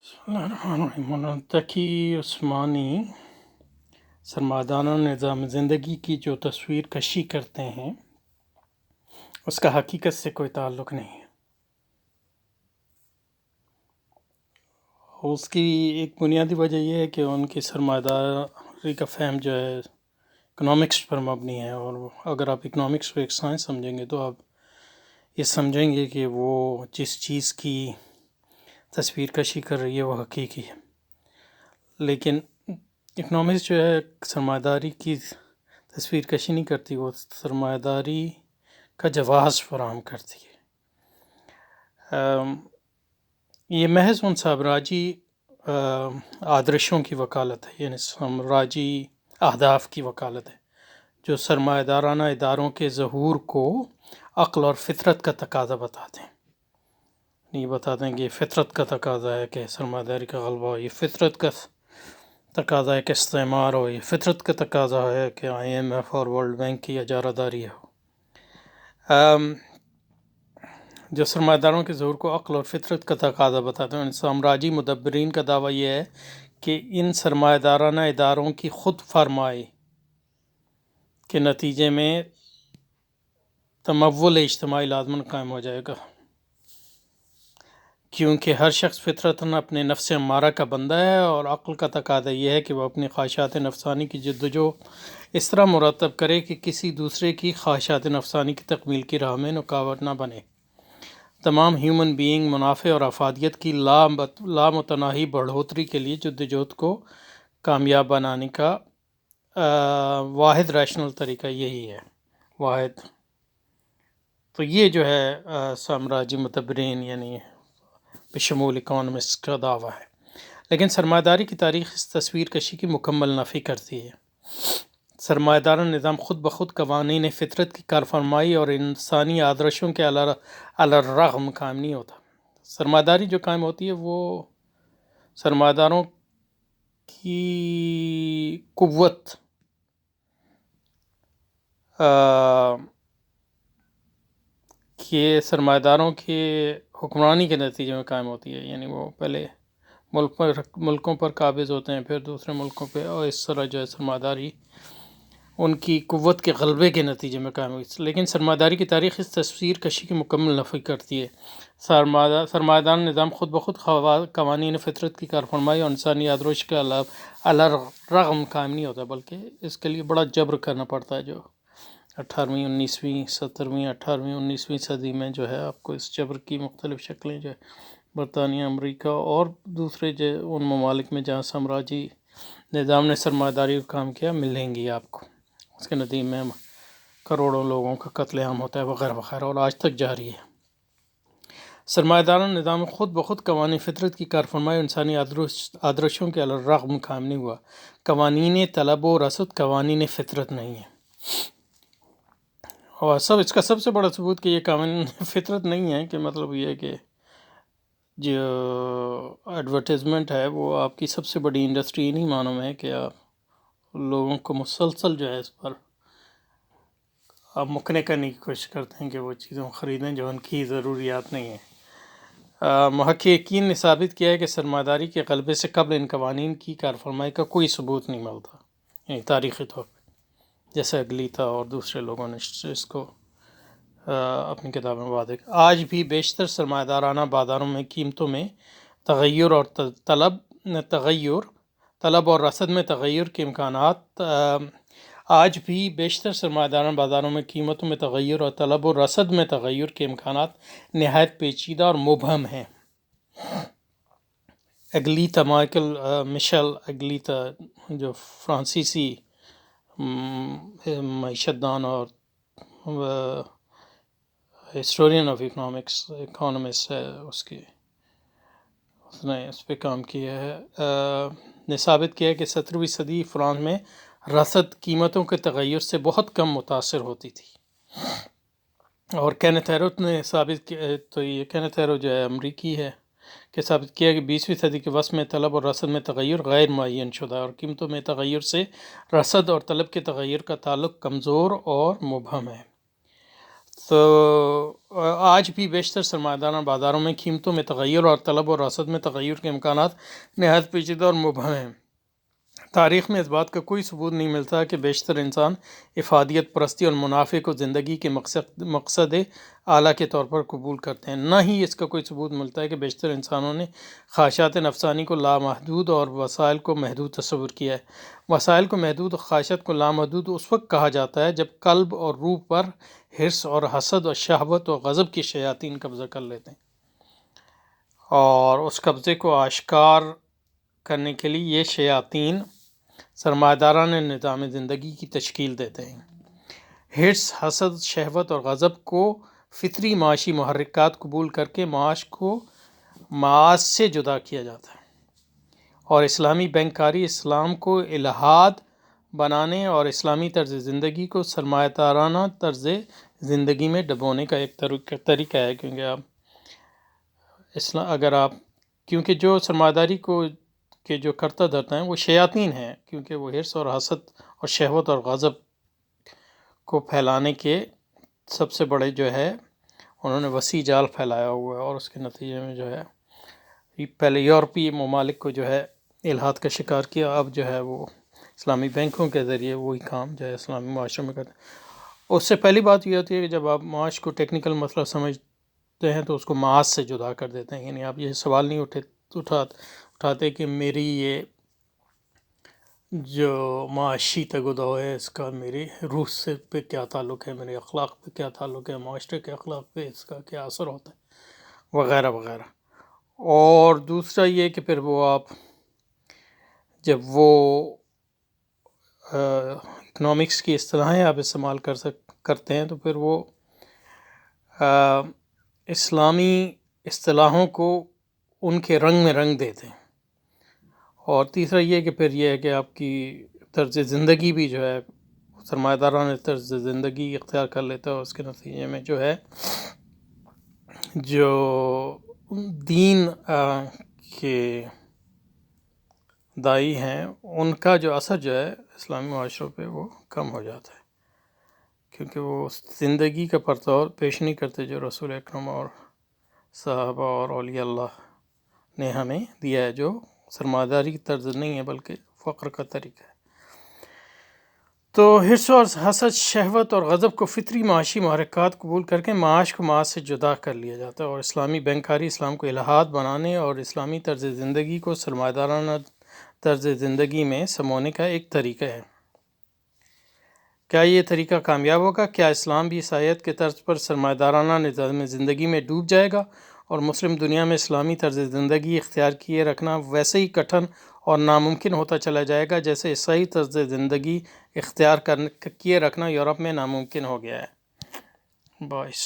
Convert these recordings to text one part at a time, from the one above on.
بسم اللہ الرحمن الرحیم۔ منطقی عثمانی سرمایدارانہ نظام زندگی کی جو تصویر کشی کرتے ہیں اس کا حقیقت سے کوئی تعلق نہیں ہے۔ اس کی ایک بنیادی وجہ یہ ہے کہ ان کی سرمایہ داری کا فہم جو ہے اکنامکس پر مبنی ہے، اور اگر آپ اکنامکس کو ایک سائنس سمجھیں گے تو آپ یہ سمجھیں گے کہ وہ جس چیز کی تصویر کشی کر رہی ہے وہ حقیقی ہے، لیکن اکنامکس جو ہے سرمایہ داری کی تصویر کشی نہیں کرتی، وہ سرمایہ داری کا جواز فراہم کرتی ہے۔ یہ محض ان سامراجی آدرشوں کی وکالت ہے، یعنی سامراجی اہداف کی وکالت ہے جو سرمایہ دارانہ اداروں کے ظہور کو عقل اور فطرت کا تقاضا بتاتے ہیں۔ یہ بتاتے ہیں کہ یہ فطرت کا تقاضا ہے کہ سرمایہ داری کا غلبہ ہو، یہ فطرت کا تقاضا ہے کہ استعمار ہو، یہ فطرت کا تقاضا ہے کہ IMF اور ورلڈ بینک کی اجارہ داری ہو۔ جو سرمایہ داروں کے ظہور کو عقل اور فطرت کا تقاضا بتاتے ہیں، سامراجی مدبرین کا دعویٰ یہ ہے کہ ان سرمایہ دارانہ اداروں کی خود فرمائی کے نتیجے میں تمول اجتماعی لازماً قائم ہو جائے گا، کیونکہ ہر شخص فطرتاً اپنے نفس امارہ کا بندہ ہے، اور عقل کا تقاضا یہ ہے کہ وہ اپنی خواہشات نفسانی کی جدوجہد اس طرح مرتب کرے کہ کسی دوسرے کی خواہشات نفسانی کی تکمیل کی راہ میں رکاوٹ نہ بنے۔ تمام ہیومن بینگ منافع اور افادیت کی لامتناہی بڑھوتری کے لیے جدوجہد کو کامیاب بنانے کا واحد ریشنل طریقہ یہی ہے، واحد۔ تو یہ جو ہے سامراجی مدبرین یعنی بشمول اکانومسٹ کا دعویٰ ہے، لیکن سرمایہ داری کی تاریخ اس تصویر کشی کی مکمل نفی کرتی ہے۔ سرمایہ دارانہ نظام خود بخود قوانین فطرت کی کارفرمائی اور انسانی آدرشوں کے علی الرغم قائم نہیں ہوتا۔ سرمایہ داری جو قائم ہوتی ہے وہ سرمایہ داروں کی قوت کہ سرمایہ داروں کے حکمرانی کے نتیجے میں قائم ہوتی ہے، یعنی وہ پہلے ملکوں پر قابض ہوتے ہیں، پھر دوسرے ملکوں پہ، اور اس طرح جو ہے سرمایہ داری ان کی قوت کے غلبے کے نتیجے میں قائم ہوئی۔ لیکن سرمایہ داری کی تاریخ اس تصویر کشی کی مکمل نفی کرتی ہے۔ سرمایہ دار نظام خود بخود قوانین فطرت کی کارفرمائی اور انسانی آدرش کے الرغم قائم نہیں ہوتا، بلکہ اس کے لیے بڑا جبر کرنا پڑتا ہے، جو 18ویں 19ویں صدی میں جو ہے آپ کو اس جبر کی مختلف شکلیں جو ہے برطانیہ، امریکہ اور دوسرے ان ممالک میں جہاں سامراجی نظام نے سرمایہ داری کا کام کیا ملیں گی آپ کو۔ اس کے نتیجے میں کروڑوں لوگوں کا قتل عام ہوتا ہے وغیرہ وغیرہ، اور آج تک جاری ہے۔ سرمایہ دارانہ نظام خود بخود قوانین فطرت کی کارفرمائی اور انسانی آدرشوں کے الرغم قائم نہیں ہوا۔ قوانین طلب و رسد قوانین فطرت نہیں ہیں، اور اس کا سب سے بڑا ثبوت کہ یہ قوانین فطرت نہیں ہے کہ مطلب یہ ہے کہ جو ایڈورٹیزمنٹ ہے وہ آپ کی سب سے بڑی انڈسٹری نہیں معلوم ہے کہ آپ لوگوں کو مسلسل جو ہے اس پر آپ مقنع کرنے کی کوشش کرتے ہیں کہ وہ چیزوں خریدیں جو ان کی ضروریات نہیں ہیں۔ محققین نے ثابت کیا ہے کہ سرمایہ داری کے غلبے سے قبل ان قوانین کی کارفرمائی کا کوئی ثبوت نہیں ملتا، یعنی تاریخی طور پہ، جیسے اگلیتا اور دوسرے لوگوں نے اس کو اپنی کتاب میں واضح کیا۔ آج بھی بیشتر سرمایہ دارانہ بازاروں میں قیمتوں میں تغیر اور طلب اور رسد میں تغیر کے امکانات آج بھی بیشتر سرمایہ دارانہ بازاروں میں قیمتوں میں تغیر اور طلب و رسد میں تغیر کے امکانات نہایت پیچیدہ اور مبہم ہیں۔ اگلیتا مشل اگلیتا جو فرانسیسی معیشت دان اور ہسٹورین آف اکانومسٹ ہے، اس نے اس پہ کام کیا ہے، نے ثابت کیا ہے کہ 17ویں صدی فرانس میں رسد قیمتوں کے تغیر سے بہت کم متاثر ہوتی تھی، اور کینتھ ایرو نے ثابت کیا، تو یہ کینتھ ایرو جو ہے امریکی ہے، کہ ثابت کیا کہ 20ویں صدی کے وسط میں طلب اور رسد میں تغیر غیر معین شدہ، اور قیمتوں میں تغیر سے رسد اور طلب کے تغیر کا تعلق کمزور اور مبہم ہے۔ تو آج بھی بیشتر سرمایہ داران بازاروں میں قیمتوں میں تغیر اور طلب اور رسد میں تغیر کے امکانات نہایت پیچیدہ اور مبہم ہیں۔ تاریخ میں اس بات کا کوئی ثبوت نہیں ملتا کہ بیشتر انسان افادیت پرستی اور منافع کو زندگی کے مقصد اعلیٰ کے طور پر قبول کرتے ہیں۔ نہ ہی اس کا کوئی ثبوت ملتا ہے کہ بیشتر انسانوں نے خواہشات نفسانی کو لامحدود اور وسائل کو محدود تصور کیا ہے۔ وسائل کو محدود اور خواہشات کو لامحدود اس وقت کہا جاتا ہے جب قلب اور روح پر حرص اور حسد اور شہوت اور غضب کی شیاطین قبضہ کر لیتے ہیں، اور اس قبضے کو آشکار کرنے کے لیے یہ شیاطین سرمایہ داران نظام زندگی کی تشکیل دیتے ہیں۔ حرص، حسد، شہوت اور غضب کو فطری معاشی محرکات قبول کر کے معاش کو معاش سے جدا کیا جاتا ہے، اور اسلامی بینکاری اسلام کو الحاد بنانے اور اسلامی طرز زندگی کو سرمایہ دارانہ طرز زندگی میں ڈبونے کا ایک طریقہ ہے۔ کیونکہ جو سرمایہ داری کو کہ جو کرتا دھرتا ہیں وہ شیاطین ہیں، کیونکہ وہ حرص اور حسد اور شہوت اور غضب کو پھیلانے کے سب سے بڑے جو ہے انہوں نے وسیع جال پھیلایا ہوا ہے، اور اس کے نتیجے میں جو ہے پہلے یورپی ممالک کو جو ہے الحاد کا شکار کیا، اب جو ہے وہ اسلامی بینکوں کے ذریعے وہی کام جو ہے اسلامی معاشروں میں کرتے ہیں۔ اس سے پہلی بات یہ ہوتی ہے کہ جب آپ معاش کو ٹیکنیکل مسئلہ سمجھتے ہیں تو اس کو معاش سے جدا کر دیتے ہیں، یعنی آپ یہ سوال نہیں اٹھاتے کہ میری یہ جو معاشی تگ و دو ہے اس کا میری روح سے پہ کیا تعلق ہے، میرے اخلاق پہ کیا تعلق ہے، معاشرے کے اخلاق پہ اس کا کیا اثر ہوتا ہے، وغیرہ وغیرہ۔ اور دوسرا یہ کہ پھر وہ آپ جب وہ اکنامکس کی اصطلاحیں آپ استعمال کرتے ہیں تو پھر وہ اسلامی اصطلاحوں کو ان کے رنگ میں رنگ دیتے ہیں۔ اور تیسرا یہ کہ پھر یہ ہے کہ آپ کی طرز زندگی بھی جو ہے سرمایہ داران طرز زندگی اختیار کر لیتا ہے، اس کے نتیجے میں جو ہے جو دین کے داعی ہیں ان کا جو اثر جو ہے اسلامی معاشروں پہ وہ کم ہو جاتا ہے، کیونکہ وہ زندگی کا پرتو پیش نہیں کرتے جو رسول اکرم اور صحابہ اور اولیاء اللہ نے ہمیں دیا ہے، جو سرمایہ داری کی طرز نہیں ہے بلکہ فقر کا طریقہ ہے۔ تو حرص اور حسد، شہوت اور غضب کو فطری معاشی محرکات قبول کر کے معاش کو معاش سے جدا کر لیا جاتا ہے، اور اسلامی بینکاری اسلام کو الحاد بنانے اور اسلامی طرز زندگی کو سرمایہ دارانہ طرز زندگی میں سمونے کا ایک طریقہ ہے۔ کیا یہ طریقہ کامیاب ہوگا؟ کیا اسلام بھی اس آیت کے طرز پر سرمایہ دارانہ نظام زندگی میں ڈوب جائے گا اور مسلم دنیا میں اسلامی طرز زندگی اختیار کیے رکھنا ویسے ہی کٹھن اور ناممکن ہوتا چلا جائے گا جیسے عیسائی طرز زندگی اختیار کیے رکھنا یورپ میں ناممکن ہو گیا ہے؟ 22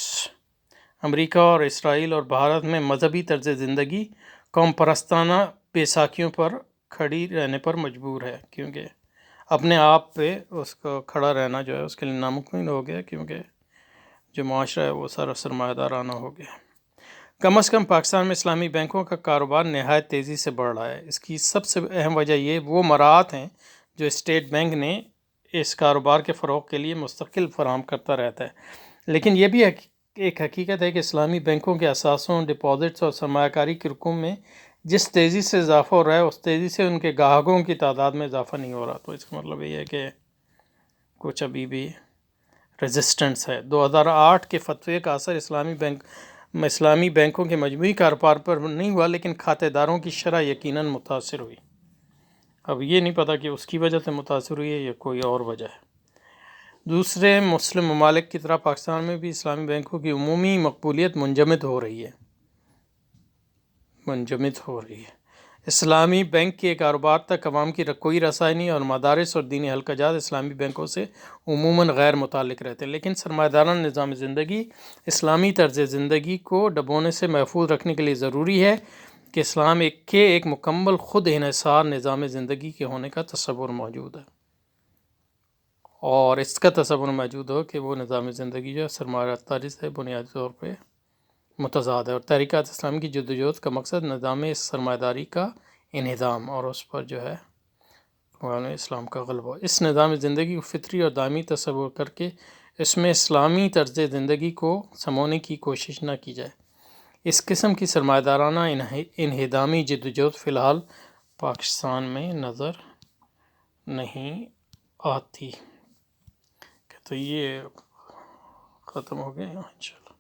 امریکہ اور اسرائیل اور بھارت میں مذہبی طرز زندگی قوم پرستانہ بیساکھیوں پر کھڑی رہنے پر مجبور ہے، کیونکہ اپنے آپ پہ اس کو کھڑا رہنا جو ہے اس کے لیے ناممکن ہو گیا، کیونکہ جو معاشرہ ہے وہ سارا سرمایہ دارانہ ہو گیا۔ کم از کم پاکستان میں اسلامی بینکوں کا کاروبار نہایت تیزی سے بڑھ رہا ہے۔ اس کی سب سے اہم وجہ یہ وہ مراعات ہیں جو اسٹیٹ بینک نے اس کاروبار کے فروغ کے لیے مستقل فراہم کرتا رہتا ہے، لیکن یہ بھی ایک حقیقت ہے کہ اسلامی بینکوں کے اثاثوں، ڈپازٹس اور سرمایہ کاری کے رقوم میں جس تیزی سے اضافہ ہو رہا ہے اس تیزی سے ان کے گاہکوں کی تعداد میں اضافہ نہیں ہو رہا، تو اس کا مطلب یہ ہے کہ کچھ ابھی بھی ریزسٹنس ہے۔ 2008 کے فتوے کا اثر اسلامی بینکوں کے مجموعی کاروبار پر نہیں ہوا، لیکن کھاتہ داروں کی شرح یقیناً متاثر ہوئی۔ اب یہ نہیں پتہ کہ اس کی وجہ سے متاثر ہوئی ہے یا کوئی اور وجہ ہے۔ دوسرے مسلم ممالک کی طرح پاکستان میں بھی اسلامی بینکوں کی عمومی مقبولیت منجمد ہو رہی ہے۔ اسلامی بینک کے کاروبار تک عوام کی کوئی رسائی نہیں، اور مدارس اور دینی حلقہ جات اسلامی بینکوں سے عموماً غیر متعلق رہتے ہیں، لیکن سرمایہ دارانہ نظام زندگی اسلامی طرز زندگی کو ڈبونے سے محفوظ رکھنے کے لیے ضروری ہے کہ اسلام کے ایک مکمل خود انحصار نظام زندگی کے ہونے کا تصور موجود ہے، اور اس کا تصور موجود ہو کہ وہ نظام زندگی جو ہے سرمایہ داری سے بنیادی طور پہ متضاد ہے، اور تحریکات اسلامی کی جدوجہد کا مقصد نظام سرمایہ داری کا انہدام اور اس پر جو ہے اسلام کا غلبہ۔ اس نظام زندگی کو فطری اور دائمی تصور کر کے اس میں اسلامی طرز زندگی کو سمونے کی کوشش نہ کی جائے۔ اس قسم کی سرمایہ دارانہ انہدامی جدوجہد فی الحال پاکستان میں نظر نہیں آتی۔ تو یہ ختم ہو گئے انشاءاللہ۔